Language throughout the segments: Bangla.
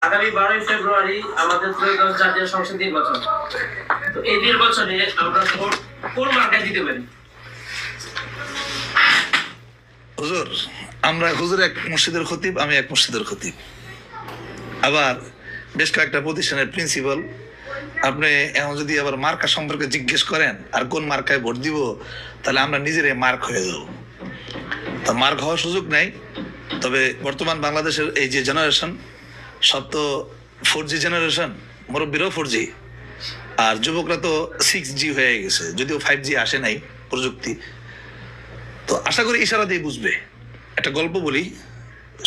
আগামী 12ই ফেব্রুয়ারি আমাদের ত্রয়োদশ জাতীয় সংসদ নির্বাচন। তো এই নির্বাচনে আমরা ভোট কোন মার্কায় দিতে পারি? হুজুর, আমরা হুজুর এক মসজিদের খতিব, আমি এক মসজিদের খতিব, আবার বেশ কয়েকটা প্রতিষ্ঠানের প্রিন্সিপাল। আপনি এখন যদি আবার মার্কা সম্পর্কে জিজ্ঞেস করেন আর কোন মার্কায় ভোট দিব, তাহলে আমরা নিজেরাই মার্ক হয়ে যাব। তা মার্ক হওয়ার সুযোগ নাই। তবে বর্তমান বাংলাদেশের এই যে জেনারেশন, সব তো 4G জেনারেশন, মুরব্বীরাও 4G, আর যুবকরা তো 6G হয়ে গেছে, যদিও 5G আসে নাই প্রযুক্তি। তো আশা করি ইশারা দিয়ে বুঝবে। একটা গল্প বলি,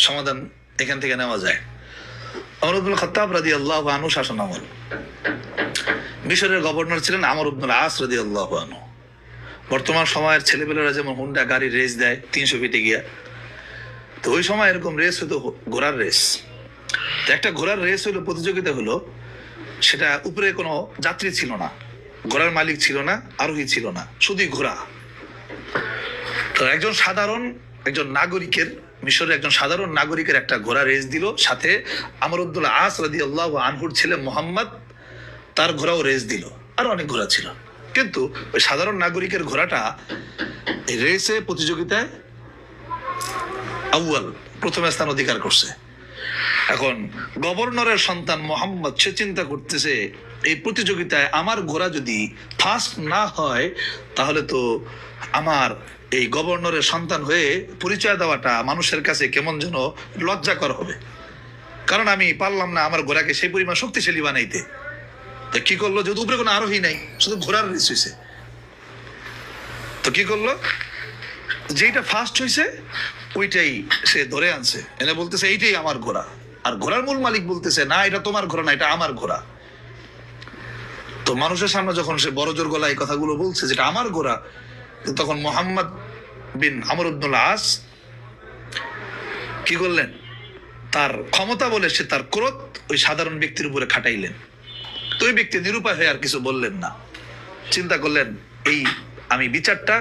সমাধান এখান থেকে নেওয়া যায়। ওমর ইবনুল খাত্তাব রাদিয়াল্লাহু আনহু শাসনামল, মিশরের গভর্নর ছিলেন আমর ইবনুল আস রাদিয়াল্লাহু আনহু। বর্তমান সময়ের ছেলেপেলেরা যেমন হুন্ডা গাড়ি রেস দেয় 300 ফিটে গিয়া, তো ওই সময় এরকম রেস হতো, ঘোড়ার রেস। তো একটা ঘোড়ার রেস হইলো, প্রতিযোগিতা হলো, সেটা উপরে কোনো যাত্রী ছিল না, ঘোড়ার মালিক ছিল না, আরোহী ছিল না, শুধুই ঘোড়া। তো একজন নাগরিকের, মিশরের একজন সাধারণ নাগরিকের একটা ঘোড়া রেস দিল, সাথে আমর ইবনুল আস রাদিয়াল্লাহু আনহুর ছেলে মুহাম্মদ, তার ঘোড়াও রেস দিল, আর অনেক ঘোড়া ছিল। কিন্তু ওই সাধারণ নাগরিকের ঘোড়াটা রেসে প্রতিযোগিতায় আউয়াল, প্রথম স্থান অধিকার করছে। এখন গভর্নরের সন্তান মোহাম্মদ, সে চিন্তা করতেছে, এই প্রতিযোগিতায় আমার ঘোড়া যদি ফার্স্ট না হয়, তাহলে তো আমার এই গভর্নরের সন্তান হয়ে পরিচয় দেওয়াটা মানুষের কাছে কেমন যেন লজ্জাকর হবে, কারণ আমি পারলাম না আমার ঘোড়াকে সেই পরিমাণ শক্তিশালী বানাইতে। তো কি করলো, যেহেতু উপরে কোনো আরোহী নাই, শুধু ঘোড়ার রেস হয়েছে, তো কি করলো, যেইটা ফার্স্ট হয়েছে ওইটাই সে ধরে আনছে, এনে বলতেছে এইটাই আমার ঘোড়া। আর ঘোড়ার মূল মালিক বলতেছে, না এটা তোমার ঘোড়া না, এটা আমার ঘোড়া। তো মানুষের সামনে যখন সে বড় জোর গলায় কথাগুলো বলছে যেটা আমার ঘোড়া, তখন মোহাম্মদ বিন আমর ইবনুল আস কি করলেন, তার ক্ষমতা বলে সে তার ক্রোধ ওই সাধারণ ব্যক্তির উপরে খাটাইলেন। তো ওই ব্যক্তি নিরুপায় হয়ে আর কিছু বললেন না, চিন্তা করলেন এই আমি বিচারটা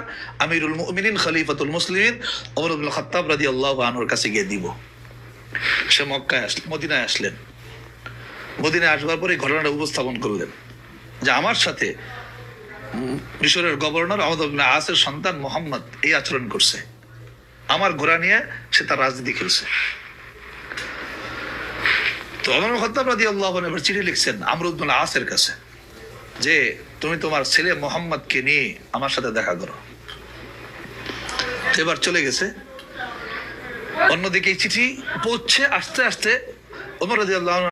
আমিরুল মুমিনিন খলিফাতুল মুসলিমিন ওমর ইবনুল খাত্তাব রাদিয়াল্লাহু আনহুর কাছে গিয়ে দিব। সে মদিনায় আসলেন। মদিনায় আসবার পরে ঘটনাটা উপস্থাপন করলেন যে আমার সাথে মিশরের গভর্নর আমর ইবনুল আসের সন্তান মুহাম্মদ এই আচরণ করছে, আমার ঘোড়া নিয়ে সে তার রাজনীতি খেলছে। তো ওমর ইবনুল খাত্তাব রাদিয়াল্লাহু আনহু এবার চিঠি লিখছেন আমর ইবনুল আসের কাছে যে তুমি তোমার ছেলে মোহাম্মদকে নিয়ে আমার সাথে দেখা করো। এবার চলে গেছে। অন্যদিকে এই চিঠি পৌঁছে আস্তে আস্তে ওমর রাদিয়াল্লাহু আনহু